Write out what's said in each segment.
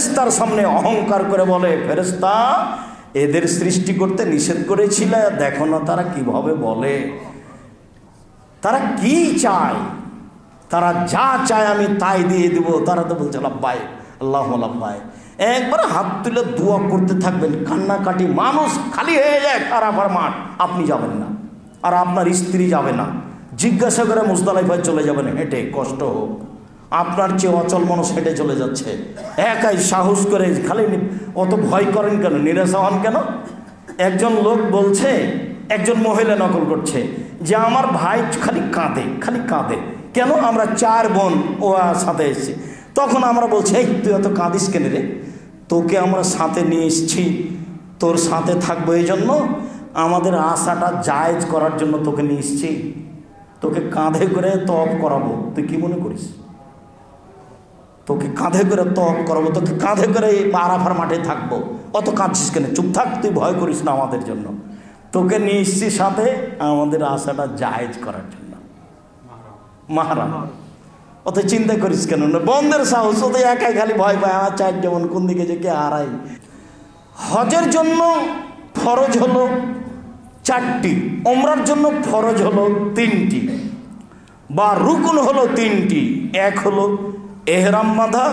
ফেরেশতার সামনে অহংকার করে বলে, ফেরেশতা এদের সৃষ্টি করতে নিষেধ করেছিলে, দেখো না তারা কিভাবে বলে, তারা কি চায়, তারা যা চায় আমি তাই দিয়ে দিব। তারা তো বলছে লাব্বাইক আল্লাহ লাব্বাইক। একবার হাত তুলে দোয়া করতে থাকবেন, কান্নাকাটি, মানুষ খালি হয়ে যায় আরাফার মাঠ। আপনি যাবেন না, আর আপনার স্ত্রী যাবে না। জিজ্ঞাসা করে মুজদালিফায় চলে যাবেন হেঁটে, কষ্ট হোক। আপনার চেয়ে অচল মানুষ হেঁটে চলে যাচ্ছে, একাই সাহস করে। খালি অত ভয় করেন কেন, নিরাশা হন কেন? একজন লোক বলছে, একজন মহিলা নকল করছে যে আমার ভাই খালি কাঁদে, খালি কাঁদে। কেন? আমরা 4 বোন ও সাথে এসেছি। তখন আমরা বলছি, এই তুই অত কাঁদিস কেন রে? তোকে আমরা সাথে নিয়ে এসেছি, তোর সাথে থাকবো, এই জন্য আমাদের আশাটা জায়েজ করার জন্য তোকে নিয়ে এসেছি। তোকে কাঁধে করে তওয়াফ করাবো, তুই কি মনে করিস? তোকে কাঁধে করে তওয়াফ করাবো, তোকে কাঁধে করে আরাফার মাঠে থাকবো, অত কাঁদছিস কেন? চুপ থাক, তুই ভয় করিস না আমাদের জন্য, তোকে নিয়ে এসেছি সাথে আমাদের আশাটা জায়েজ করার জন্য। মাহারাম, অত চিন্তা করিস কেন? বন্ধের সাহস, ওতে একাই খালি ভয় পায়, আমার 4 যেমন কোন দিকে যে কে হারাই। হজের জন্য ফরজ হলো 4টি, ওমরার জন্য ফরজ হলো 3টি, বা রুকুন হলো 3টি। 1 হলো এহরাম বাঁধা,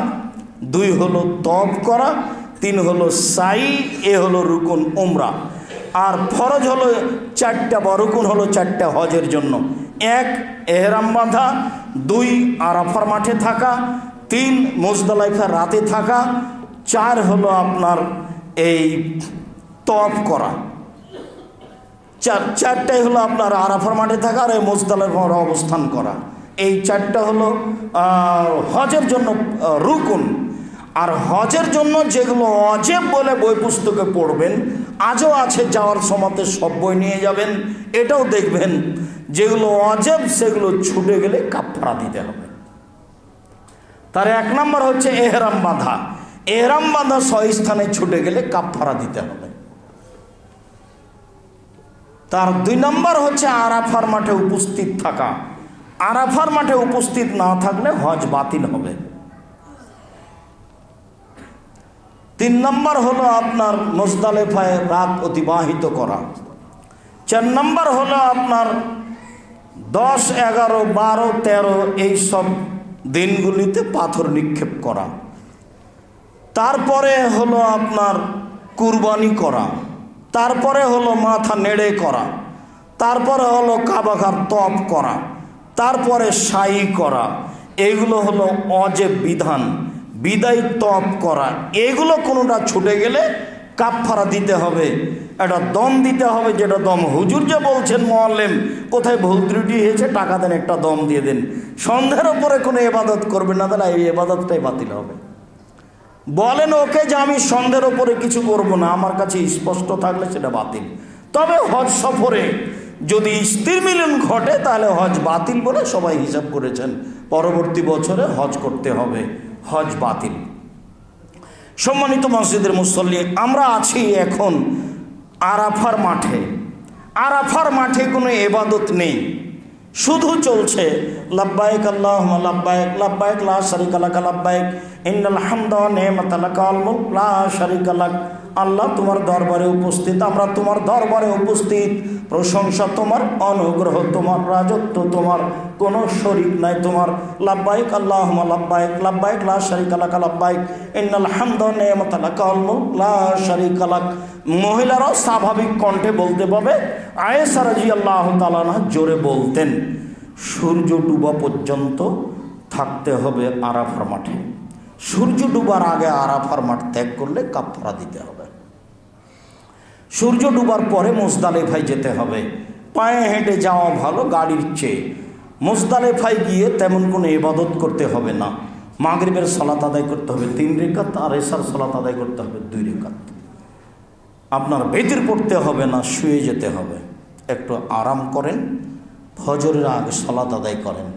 2 হলো তওয়াফ করা, 3 হলো সাই, এ হলো রুকুন ওমরা। আর ফরজ হলো 4টা, বা রুকুন হলো 4টা হজের জন্য। 1 এহরাম বাঁধা, 2 আরাফার মাঠে থাকা, 3 মুজদালিফা রাতে থাকা, 4 হলো আপনার এই তওয়াফ করা। 4টাই হলো আপনার আরাফার মাঠে থাকা আর এই মুজদালিফায় অবস্থান করা। এই 4টা হলো হজের জন্য রুকুন। আর হজের জন্য যেগুলো ওয়াজিব বলে বই পুস্তকে পড়বেন, আজও আছে, যাওয়ার সময়তে সব বই নিয়ে যাবেন, এটাও দেখবেন, যেগুলো ওয়াজিব সেগুলো ছুটে গেলে কাফারা দিতে হবে। তার 1 নম্বর হচ্ছে এহরাম বাঁধা। এহরাম বাঁধা 6 স্থানে ছুটে গেলে কাফারা দিতে হবে। তার 2 নম্বর হচ্ছে আরাফার মাঠে উপস্থিত থাকা। আরাফার মাঠে উপস্থিত না থাকলে হজ বাতিল হবে। 3 নম্বর হলো আপনার মুজদালিফায় রাত অতিবাহিত করা। 4 নম্বর হলো আপনার 10, 11, 12, 13 এই সব দিনগুলিতে পাথর নিক্ষেপ করা। তারপরে হলো আপনার কুরবানি করা, তারপরে হলো মাথা নেড়ে করা, তারপরে হলো কাবা ঘর তওয়াফ করা, তারপরে সাই করা। এইগুলো হলো ওয়াজিব বিধান। বিদায় তওয়াফ করা, এগুলো কোনোটা ছুটে গেলে কাফারা দিতে হবে, একটা দম দিতে হবে। যেটা দম হুজুর যে বলছেন মুআল্লিম, কোথায় ভুল ত্রুটি হয়েছে টাকা দেন, একটা দম দিয়ে দেন। সন্ধ্যের ওপরে কোনো ইবাদত করবেন না, তাহলে এই ইবাদতটাই বাতিল হবে। বলেন ওকে যে আমি সন্ধ্যের ওপরে কিছু করব না, আমার কাছে স্পষ্ট থাকলে সেটা বাতিল। তবে হজ সফরে যদি স্ত্রী মিলন ঘটে তাহলে হজ বাতিল বলে সবাই হিসাব করেছেন, পরবর্তী বছরে হজ করতে হবে, হজ বাতিল। সম্মানিত মসজিদের মুসল্লি, আমরা আছি এখন আরাফার মাঠে। আরাফার মাঠে কোনো ইবাদত নেই, শুধু চলছে লাব্বাইক আল্লাহুম্মা লাব্বাইক, লাব্বাইক লা শারীকা লাক লাব্বাইক, ইন্নাল হামদা ওয়া নি'মাতা লাকা ওয়াল মুলক লা শারীকা লাক। আল্লাহ তোমার দরবারে উপস্থিত, আমরা তোমার দরবারে উপস্থিত, প্রশংসা তোমার, অনুগ্রহ তোমার, রাজত্ব তোমার, কোনো শরীক নাই তোমার। লাব্বাইক আল্লাহুম্মা লাব্বাইক, লাব্বাইক লা শারীকা লাক লাব্বাইক, ইন্নাল হামদা ওয়া নি'মাতা লাকা ওয়াল মুলক লা শারীকা লাক। মহিলারাও স্বাভাবিক কণ্ঠে বলতে পাবে। আয়েশা রাদিয়াল্লাহু তাআলা আনহা জোরে বলতেন। সূর্য ডুবা পর্যন্ত থাকতে হবে আরাফার মাঠে। সূর্য ডুবার আগে আরাফার মাঠ ত্যাগ করলে কাফারা দিতে হবে। সূর্য ডুবার পরে মুজদালিফায় যেতে হবে। পায়ে হেঁটে যাওয়া ভালো গাড়ির চেয়ে। মুজদালিফায় গিয়ে তেমন কোনো ইবাদত করতে হবে না। মাগরিবের সালাত আদায় করতে হবে 3 রাকাত, আর এশার সালাত আদায় করতে হবে 2 রাকাত। আপনার বেতির পড়তে হবে না, শুয়ে যেতে হবে। একটু আরাম করেন, ফজরের আগে সালাত আদায় করেন,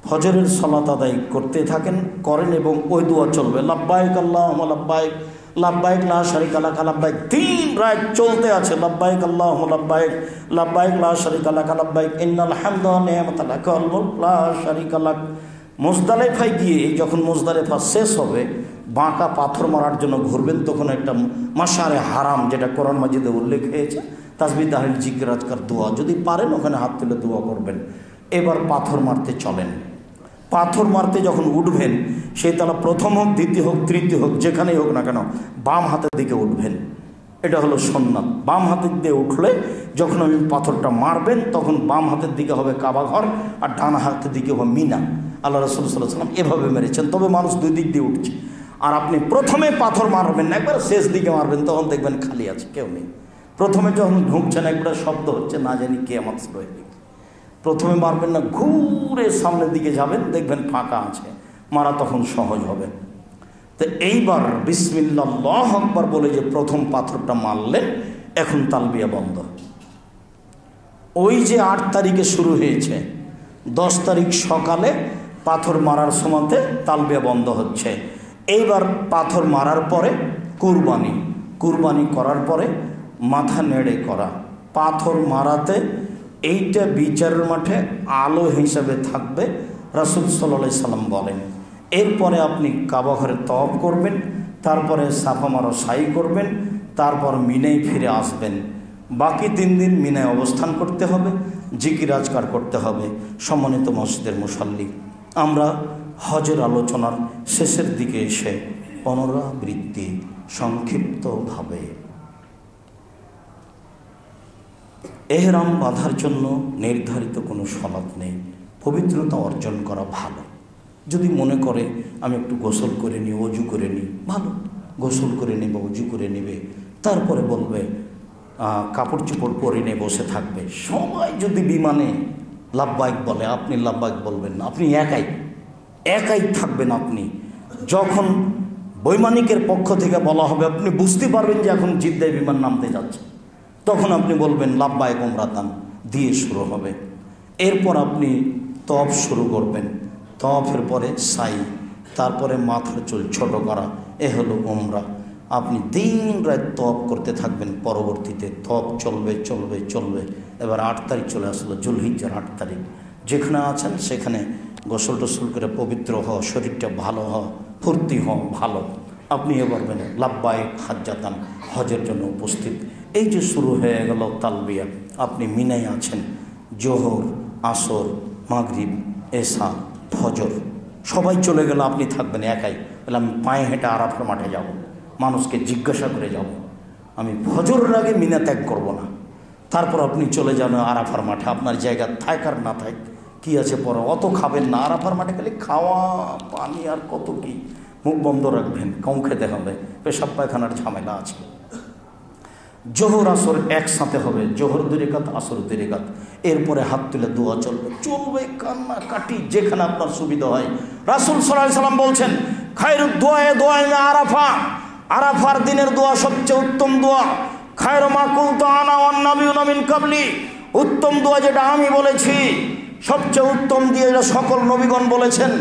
ফজরের সালাত আদায় করতে থাকেন, করেন, এবং ওই দোয়া চলবে লাব্বাইক আল্লাহুম্মা লাব্বাইক, লাব্বাইক লা শারীকা লাক লাব্বাইক। 3 রাত চলতে আছে লাব্বাইক আল্লাহুম্মা লাব্বাইক, লাব্বাইক লা শারীকা লাক লাব্বাইক, ইন্নাল হামদা ওয়া নি'মাতা লাকা ওয়াল মুলক লা শারীকা লাক। মুজদালিফায় গিয়ে যখন মুজদালিফা শেষ হবে, বাঁকা পাথর মারার জন্য ঘুরবেন, তখন একটা মাশারে হারাম, যেটা কোরআন মাজিদে উল্লেখ হয়েছে, তাসবিহ তাহলিল জিকির আজকার দোয়া, যদি পারেন ওখানে হাত তুলে দোয়া করবেন। এবার পাথর মারতে চলেন। পাথর মারতে যখন উঠবেন, সেই তালা প্রথম হোক, দ্বিতীয় হোক, তৃতীয় হোক, যেখানেই হোক না কেন, বাম হাতের দিকে উঠবেন। এটা হলো সুন্নাত। বাম হাতের দিকে উঠলে যখন আমি পাথরটা মারবেন, তখন বাম হাতের দিকে হবে কাবা ঘর, আর ডান হাতের দিকে হবে মিনা। আল্লাহ রাসূল সাল্লাল্লাহু আলাইহি ওয়াসাল্লাম এভাবে মেরেছেন। তবে মানুষ দুই দিক দিয়ে উঠছে। আর আপনি প্রথমে পাথর মারবেন না, একবার শেষ দিকে মারবেন, তখন দেখবেন খালি আছে, কেউ নেই। প্রথমে যখন ঢুকছেন একবার শব্দ হচ্ছে, না জানি কে আমার শুরু হয়ে গেছে। প্রথমে মারবেন না, ঘুরে সামনের দিকে যাবেন, দেখবেন ফাঁকা আছে, মারা তখন সহজ হবে। তো এইবার বিসমিল্লাহ আল্লাহু আকবার বলে যে প্রথম পাথরটা মারলেন, এখন তালবিয়া বন্ধ। ওই যে 8 তারিখে শুরু হয়েছে, 10 তারিখ সকালে পাথর মারার সময়তে তালবিয়া বন্ধ হচ্ছে। এইবার পাথর মারার পরে কুরবানি করার পরে মাথা নেড়ে করা। পাথর মারাতে এইটা বিচারের মাঠে আলো হিসাবে থাকবে, রাসূল সাল্লাল্লাহু আলাইহি সাল্লাম বলেন। এরপরে আপনি কাবা ঘরে তওয়াফ করবেন, তারপরে সাফা মারোয়া সাই করবেন, তারপর মিনায় ফিরে আসবেন। বাকি 3 দিন মিনায় অবস্থান করতে হবে, জিকির আজকার করতে হবে। সম্মানিত মসজিদের মুসল্লি, আমরা হজের আলোচনার শেষের দিকে এসে পুনরাবৃত্তি সংক্ষিপ্তভাবে, এহরাম বাঁধার জন্য নির্ধারিত কোনো সলাত নেই। পবিত্রতা অর্জন করা ভালো। যদি মনে করে আমি একটু গোসল করে নিই, অজু করে নিই, ভালো, গোসল করে নেবে, অজু করে নেবে, তারপরে বলবে কাপড় চোপড় পরে নিয়ে বসে থাকবে। সবাই যদি বিমানে লাব্বাইক বলে, আপনি লাব্বাইক বলবেন না, আপনি একাই থাকবেন। আপনি যখন বৈমানিকের পক্ষ থেকে বলা হবে, আপনি বুঝতে পারবেন যে এখন জিদ্দায় বিমান নামতে যাচ্ছে, তখন আপনি বলবেন লাব্বাইক উমরাতান দিয়ে শুরু হবে। এরপর আপনি তওয়াফ শুরু করবেন। তওয়াফের পরে সাই, তারপরে মাথার চুল ছোট করা, এ হলো উমরা। আপনি দিন রাত তওয়াফ করতে থাকবেন। পরবর্তীতে তওয়াফ চলবে। এবার 8 তারিখ চলে আসলো, জুলহিজ্জার 8 তারিখ। যেখানে আছেন সেখানে গোসল টোসল করে পবিত্র হওয়া, শরীরটা ভালো হওয়া, ফুর্তি হওয়া ভালো। আপনি এবার বলেন লাব্বাইক হাজ্জাতান, হজের জন্য উপস্থিত। এই যে শুরু হয়ে গেল তালবিয়া। আপনি মিনায় আছেন, জোহর, আসর, মাগরিব, এশা, ফজর সবাই চলে গেল, আপনি থাকবেন একাই। বলে আমি পায়ে হেঁটে আরাফার মাঠে যাব, মানুষকে জিজ্ঞাসা করে যাব, আমি ফজরের আগে মিনা ত্যাগ করব না। তারপর আপনি চলে যান আরাফার মাঠে। আপনার জায়গা থাক আর না থাক কী আছে, পরে অত খাবেন না। আরাফার মাঠে খালি খাওয়া, পানি আর কত কি, মুখ বন্ধ রাখবেন, কম খেতে হবে, পেশাব পায়খানার ঝামেলা আছে। জোহর আসর একসাথে হবে, জোহর 2 রাকাত, আসর 2 রাকাত। এরপরে হাত তুলে দোয়া চলবে, কান্নাকাটি যেখানে আপনার সুবিধা হয়। রাসূল সাল্লাল্লাহু আলাইহি সাল্লাম বলছেন, খায়রুদ দুআয়ে আরাফা, আরাফার দিনের দোয়া সবচেয়ে উত্তম দোয়া। খায়রু মা কুলতু আনা ওয়ান নাবিয়ুনা মিন কাবলি, উত্তম দোয়া যেটা আমি বলেছি, সবচেয়ে উত্তম দিয়ে যেটা সকল নবীগণ বলেছেন,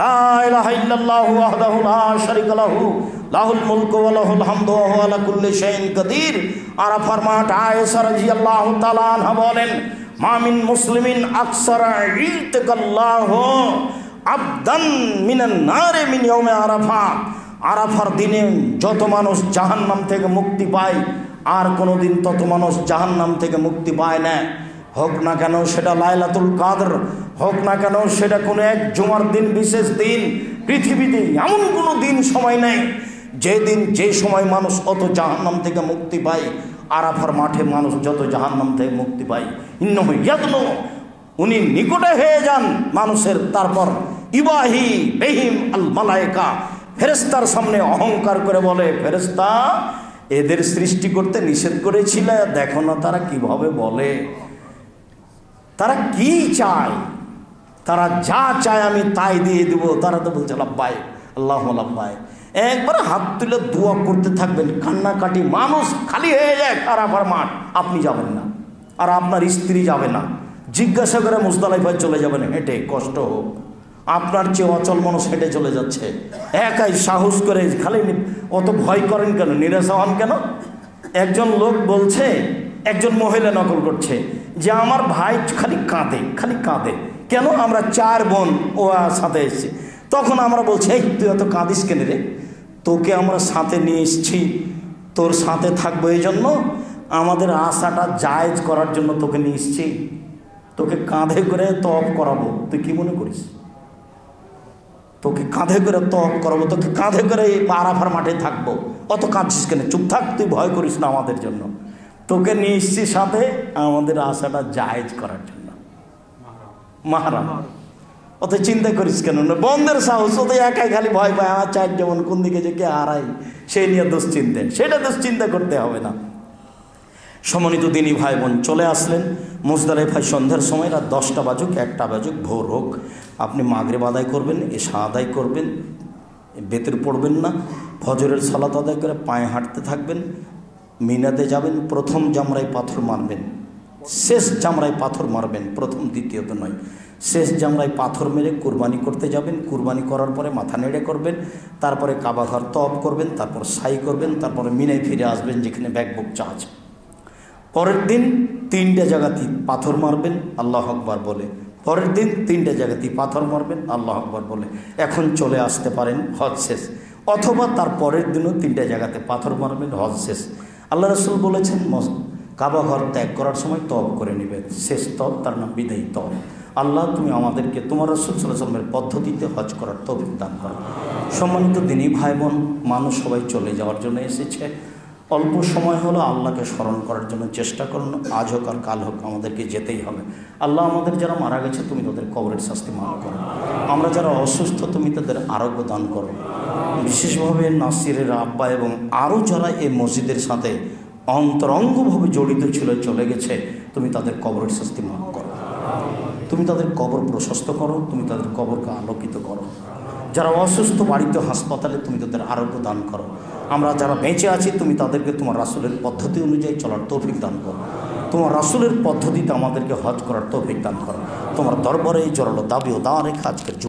লা ইলাহা ইল্লাল্লাহু ওয়াহদাহু লা শারীকা লাহু লাহুল মুলকু ওয়া লাহুল হামদু ওয়া হুয়া আলা কুল্লি শাইইন কাদির। আরাফার মাঠ, আয়েশা রাদিয়াল্লাহু তাআলা আনহা বলেন, মা মিন মুসলিমিন আকসারা ইলতাকাল্লাহু আবদান মিনান নারে মিন ইয়াউমে আরাফা। আরাফার দিনে যত মানুষ জাহান্নাম থেকে মুক্তি পায়, আর কোনো দিন তত মানুষ জাহান্নাম থেকে মুক্তি পায় না। হোক না কেন সেটা লাইলাতুল কাদর, হোক না কেন সেটা কোনো এক জুমার দিন, বিশেষ দিন। পৃথিবীতে এমন কোনো দিন সময় নেই যেদিন যে সময় মানুষ অত জাহান্নাম থেকে মুক্তি পায়। আরাফার মাঠে মানুষ যত জাহান্নাম থেকে মুক্তি পায়, ইন্নাহু ইয়াদনু, উনি নিকটে হয়ে যান মানুষের। তারপর ইবাহি বিহিম আল মালায়েকা, ফেরেশতার সামনে অহংকার করে বলে, ফেরেশতা এদের সৃষ্টি করতে নিষেধ করেছিল, দেখো না তারা কিভাবে বলে, তারা কি চায়, তারা যা চায় আমি তাই দিয়ে দেব। তারা তো বলছে লাব্বাইক আল্লাহুম্মা লাব্বাইক। একবার হাত তুলে দোয়া করতে থাকবেন, কান্নাকাটি, মানুষ খালি হয়ে যায় আরাফার মাঠ। আপনি যাবেন না, আর আপনার স্ত্রী যাবে না। জিজ্ঞাসা করে মুজদালিফায় চলে যাবেন হেঁটে, কষ্ট হোক। আপনার চেয়ে অচল মানুষ হেঁটে চলে যাচ্ছে, একাই সাহস করে। খালি অত ভয় করেন কেন, নিরাশা হন কেন? একজন লোক বলছে, একজন মহিলা নকল করছে যে আমার ভাই খালি কাঁদে। কেন? আমরা 4 বোন ও সাথে এসেছি। তখন আমরা বলছি, এই তুই অত কাঁদিস কেন রে? তোকে আমরা সাথে নিয়ে এসেছি, তোর সাথে থাকবো, এই জন্য আমাদের আশাটা জায়েজ করার জন্য তোকে নিয়ে এসেছি। তোকে কাঁধে করে তওয়াফ করাবো, তুই কি মনে করিস? তোকে কাঁধে করে তওয়াফ করাবো, তোকে কাঁধে করে এই আরাফার মাঠে থাকবো, অত কাঁদছিস কেন? চুপ থাক, তুই ভয় করিস না আমাদের জন্য। তোকে নিয়ে এসেছি সাথে আমাদের আশাটা জায়েজ করার জন্য। মাহরাম, অত চিন্তা করিস কেন? না বন্ধের সাহস, ওদের একাই খালি ভয় পায়, আমার চার যেমন কোন দিকে যে কে হারাই, সেই নিয়ে দুশ্চিন্তা, সেটা দুশ্চিন্তা করতে হবে না। সম্মানিত দিনী ভাই বোন, চলে আসলেন মুজদালিফায় সন্ধ্যার সময়, রাত 10টা বাজুক 1টা বাজুক ভোর হোক, আপনি মাগরিব আদায় করবেন, এশা আদায় করবেন, বেতের পড়বেন না, ফজরের সালাত আদায় করে পায়ে হাঁটতে থাকবেন, মিনাতে যাবেন, প্রথম জামরায় পাথর মারবেন, শেষ জামরায় পাথর মারবেন, প্রথম দ্বিতীয়ত নয়, শেষ জামরায় পাথর মেরে কুরবানি করতে যাবেন। কুরবানি করার পরে মাথা নেড়ে করবেন, তারপরে কাবা ঘর তওয়াফ করবেন, তারপর সাই করবেন, তারপরে মিনায় ফিরে আসবেন যেখানে ব্যাকবুক চার্জ। পরের দিন 3টে জায়গাতেই পাথর মারবেন আল্লাহ আকবার বলে, পরের দিন 3টে জায়গাতেই পাথর মারবেন আল্লাহ আকবার বলে। এখন চলে আসতে পারেন হজ শেষ, অথবা তার পরের দিনও 3টে জায়গাতে পাথর মারবেন, হজ শেষ। আল্লাহ রাসূল বলেছেন কাবা ঘর ত্যাগ করার সময় তওয়াফ করে নেবেন, শেষ তওয়াফ, তার নাম বিদায়ী তওয়াফ। আল্লাহ তুমি আমাদেরকে তোমার রাসূল সাল্লাল্লাহু আলাইহি ওয়াসাল্লামের পদ্ধতিতে হজ করার তৌফিক দান করো। সম্মানিত দিনী ভাই বোন, মানুষ সবাই চলে যাওয়ার জন্য এসেছে, অল্প সময় হলো আল্লাহকে স্মরণ করার জন্য চেষ্টা করুন। আজ হোক আর কাল হোক আমাদেরকে যেতেই হবে। আল্লাহ আমাদের যারা মারা গেছে তুমি তাদের কবরের শাস্তি মাফ করো, আমরা যারা অসুস্থ তুমি তাদের আরোগ্য দান করো। বিশেষভাবে নাসিরের আব্বা এবং আরও যারা এই মসজিদের সাথে অন্তরঙ্গভাবে জড়িত ছিল চলে গেছে, তুমি তাদের কবরের শাস্তি মাফ করো, তুমি তাদের কবর প্রশস্ত করো, তুমি তাদের কবরকে আলোকিত করো। যারা অসুস্থ বাড়িতে হাসপাতালে তুমি তাদের আরোগ্য দান করো। আমরা যারা বেঁচে আছি তুমি তাদেরকে তোমার রাসূলের পদ্ধতি অনুযায়ী চলার তৌফিক দান করো, তোমার রাসূলের পদ্ধতিতে আমাদেরকে হজ করার তৌফিক দান করো। তোমার দরবারে এই জোরালো দাবি ও দাওয়া রেখে আজকের